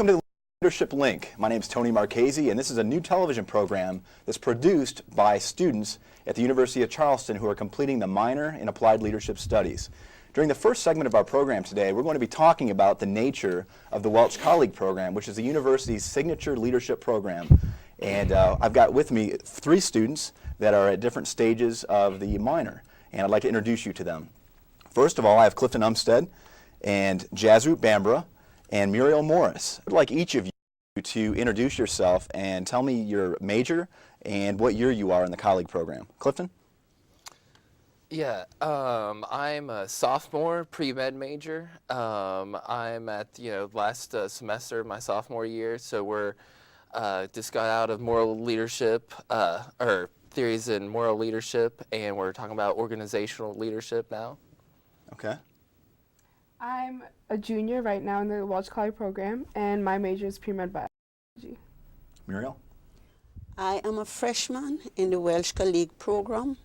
Welcome to the Leadership Link. My name is Tony Marchese, and this is a new television program that's produced by students at the University of Charleston who are completing the minor in Applied Leadership Studies. During the first segment of our program today, we're going to be talking about the nature of the Welch Colleague Program, which is the university's signature leadership program. And I've got with me 3 students that are at different stages of the minor, and I'd like to introduce you to them. First of all, I have Clifton Umstead and Jasroop Bambra and Muriel Morris. I'd like each of you to introduce yourself and tell me your major and what year you are in the colleague program. Clifton? Yeah, I'm a sophomore, pre-med major. I'm at last semester of my sophomore year, so we're just got out of moral leadership, or theories in moral leadership, and we're talking about organizational leadership now. Okay. I'm a junior right now in the Welch Colleague program, and my major is pre-med biology. Muriel? I am a freshman in the Welch Colleague program,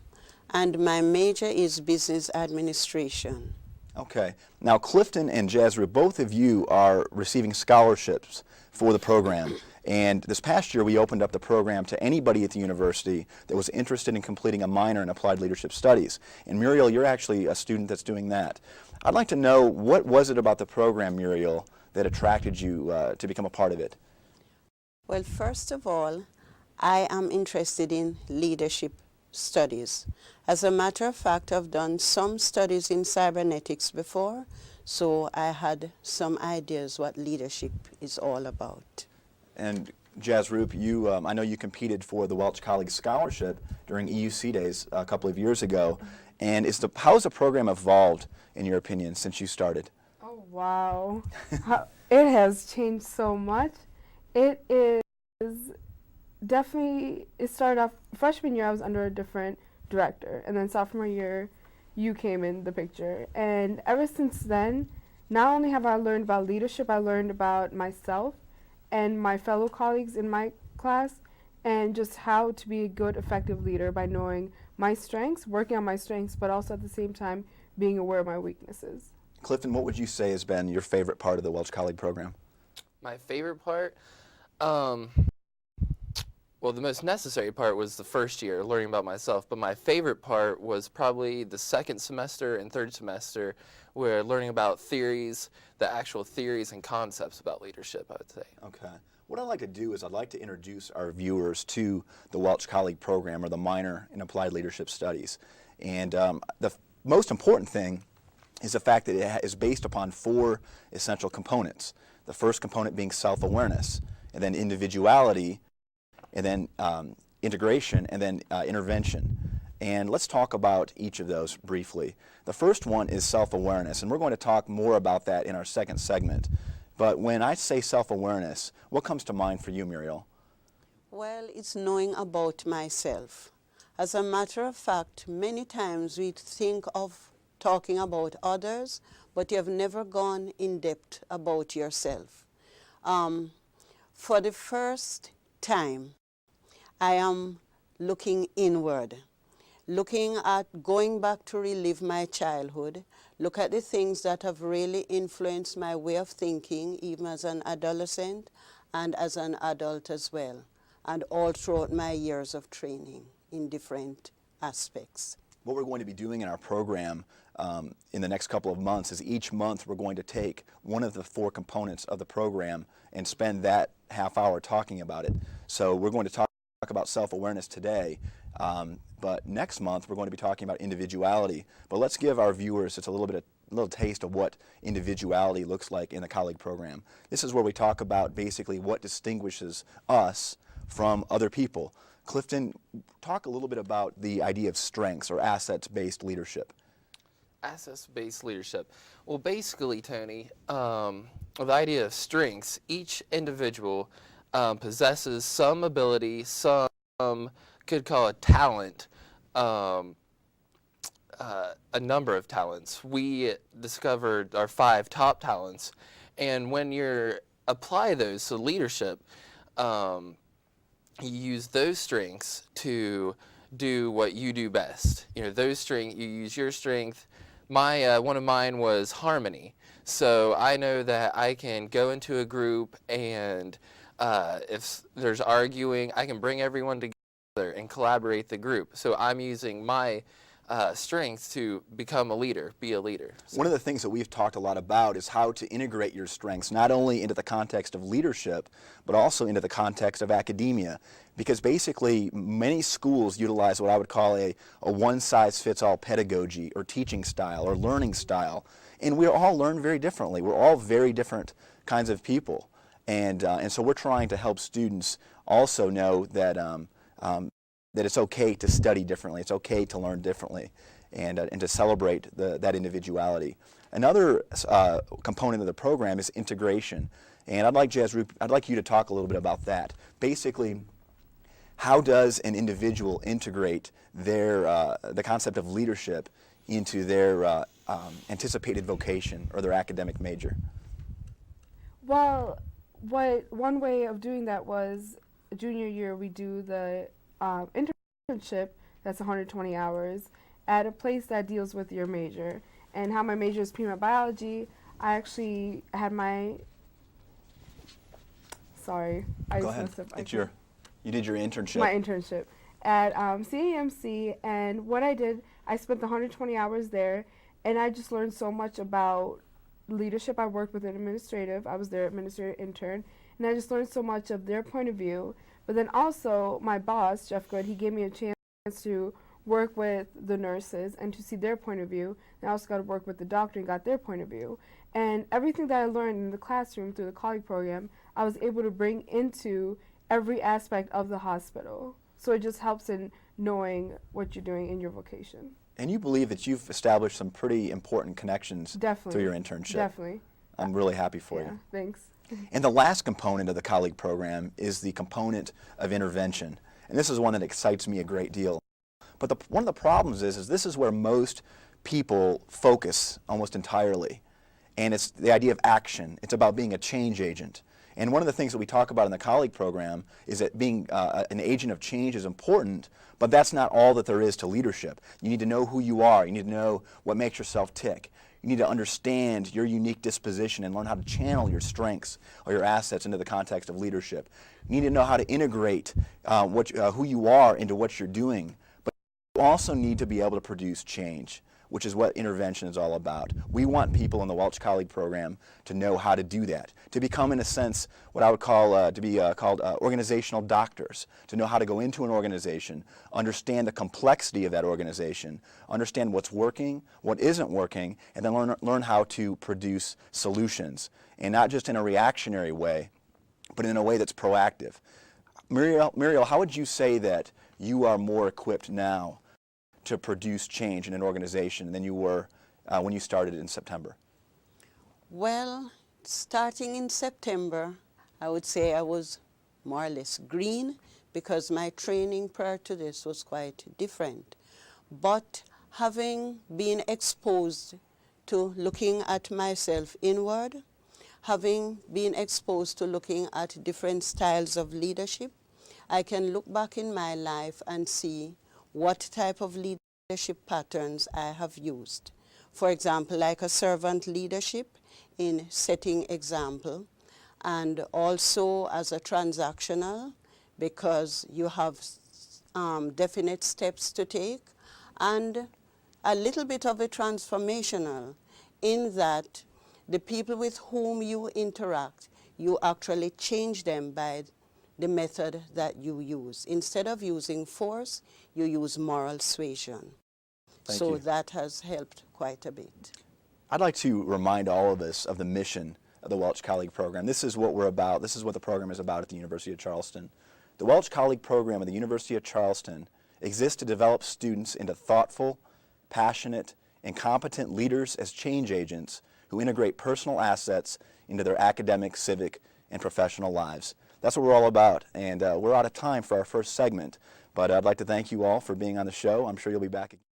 and my major is business administration. Okay. Now, Clifton and Jasroop, both of you are receiving scholarships for the program. And this past year, we opened up the program to anybody at the university that was interested in completing a minor in Applied Leadership Studies. And Muriel, you're actually a student that's doing that. I'd like to know, what was it about the program, Muriel, that attracted you to become a part of it? Well, first of all, I am interested in leadership studies. As a matter of fact, I've done some studies in cybernetics before, so I had some ideas what leadership is all about. And Jasroop, you, I know you competed for the Welch Colleague Scholarship during EUC Days a couple of years ago. And how has the program evolved, in your opinion, since you started? Oh, wow. It has changed so much. It is definitely, it started off, freshman year I was under a different director, and then sophomore year you came in the picture. And ever since then, not only have I learned about leadership, I learned about myself and my fellow colleagues in my class, and just how to be a good, effective leader by knowing my strengths, working on my strengths, but also at the same time being aware of my weaknesses. Clifton, what would you say has been your favorite part of the Welch Colleague program? My favorite part? Well, the most necessary part was the first year, learning about myself, but my favorite part was probably the second semester and third semester, where learning about theories, the actual theories and concepts about leadership, I would say. Okay. What I'd like to do is I'd like to introduce our viewers to the Welch Colleague Program, or the minor in Applied Leadership Studies. And the most important thing is the fact that it is based upon 4 essential components. The first component being self-awareness, and then individuality, and then integration, and then intervention. And let's talk about each of those briefly. The first one is self-awareness, and we're going to talk more about that in our second segment. But when I say self-awareness, what comes to mind for you, Muriel? Well, it's knowing about myself. As a matter of fact, many times we think of talking about others, but you have never gone in depth about yourself. For the first time, I am looking inward, looking at going back to relive my childhood, look at the things that have really influenced my way of thinking, even as an adolescent and as an adult as well, and all throughout my years of training in different aspects. What we're going to be doing in our program in the next couple of months is each month we're going to take one of the 4 components of the program and spend that half hour talking about it. So we're going to talk about self-awareness today, but next month we're going to be talking about individuality. But let's give our viewers just a little taste of what individuality looks like in the colleague program. This is where we talk about basically what distinguishes us from other people. Clifton, talk a little bit about the idea of strengths or assets-based leadership. Assets-based leadership. Well, basically, Tony, the idea of strengths, each individual possesses some ability, some could call it talent, a number of talents. We discovered our 5 top talents, and when you apply those to leadership, you use those strengths to do what you do best. You know, those strengths, you use your strength one of mine was harmony. So I know that I can go into a group and if there's arguing, I can bring everyone together and collaborate the group. So I'm using my strengths to become a leader, be a leader. So. One of the things that we've talked a lot about is how to integrate your strengths, not only into the context of leadership, but also into the context of academia. Because basically, many schools utilize what I would call a one-size-fits-all pedagogy or teaching style or learning style. And we all learn very differently. We're all very different kinds of people. And so we're trying to help students also know that that it's okay to study differently, it's okay to learn differently, and to celebrate that individuality. Another component of the program is integration, and I'd like you to talk a little bit about that. Basically, how does an individual integrate the concept of leadership into their anticipated vocation or their academic major? Well, one way of doing that was junior year we do the internship that's 120 hours at a place that deals with your major. And how my major is pre-med biology, I actually had my, sorry, I Go just ahead. messed up. You did your internship. My internship at CAMC, and what I did, I spent the 120 hours there, and I just learned so much about leadership. I worked with an administrative, I was their administrative intern, and I just learned so much of their point of view. But then also my boss, Jeff Good, he gave me a chance to work with the nurses and to see their point of view. And I also got to work with the doctor and got their point of view. And everything that I learned in the classroom through the colleague program, I was able to bring into every aspect of the hospital. So it just helps in knowing what you're doing in your vocation. And you believe that you've established some pretty important connections Definitely. through your internship. Definitely. I'm really happy for Yeah, you. thanks. And the last component of the colleague program is the component of intervention. And this is one that excites me a great deal. But one of the problems is this is where most people focus almost entirely. And it's the idea of action. It's about being a change agent. And one of the things that we talk about in the colleague program is that being an agent of change is important, but that's not all that there is to leadership. You need to know who you are. You need to know what makes yourself tick. You need to understand your unique disposition and learn how to channel your strengths or your assets into the context of leadership. You need to know how to integrate who you are into what you're doing. But you also need to be able to produce change, which is what intervention is all about. We want people in the Welch Colleague Program to know how to do that, to become, in a sense, what I would call called organizational doctors, to know how to go into an organization, understand the complexity of that organization, understand what's working, what isn't working, and then learn how to produce solutions, and not just in a reactionary way, but in a way that's proactive. Muriel, how would you say that you are more equipped now to produce change in an organization than you were when you started in September? Well, starting in September, I would say I was more or less green because my training prior to this was quite different. But having been exposed to looking at myself inward, having been exposed to looking at different styles of leadership, I can look back in my life and see what type of leadership patterns I have used. For example, like a servant leadership in setting example, and also as a transactional because you have definite steps to take, and a little bit of a transformational in that the people with whom you interact, you actually change them by the method that you use. Instead of using force, you use moral suasion. Thank so you. that has helped quite a bit. I'd like to remind all of us of the mission of the Welch Colleague Program. This is what we're about. This is what the program is about at the University of Charleston. The Welch Colleague Program at the University of Charleston exists to develop students into thoughtful, passionate, and competent leaders as change agents who integrate personal assets into their academic, civic, and professional lives. That's what we're all about, and we're out of time for our first segment, but I'd like to thank you all for being on the show. I'm sure you'll be back again.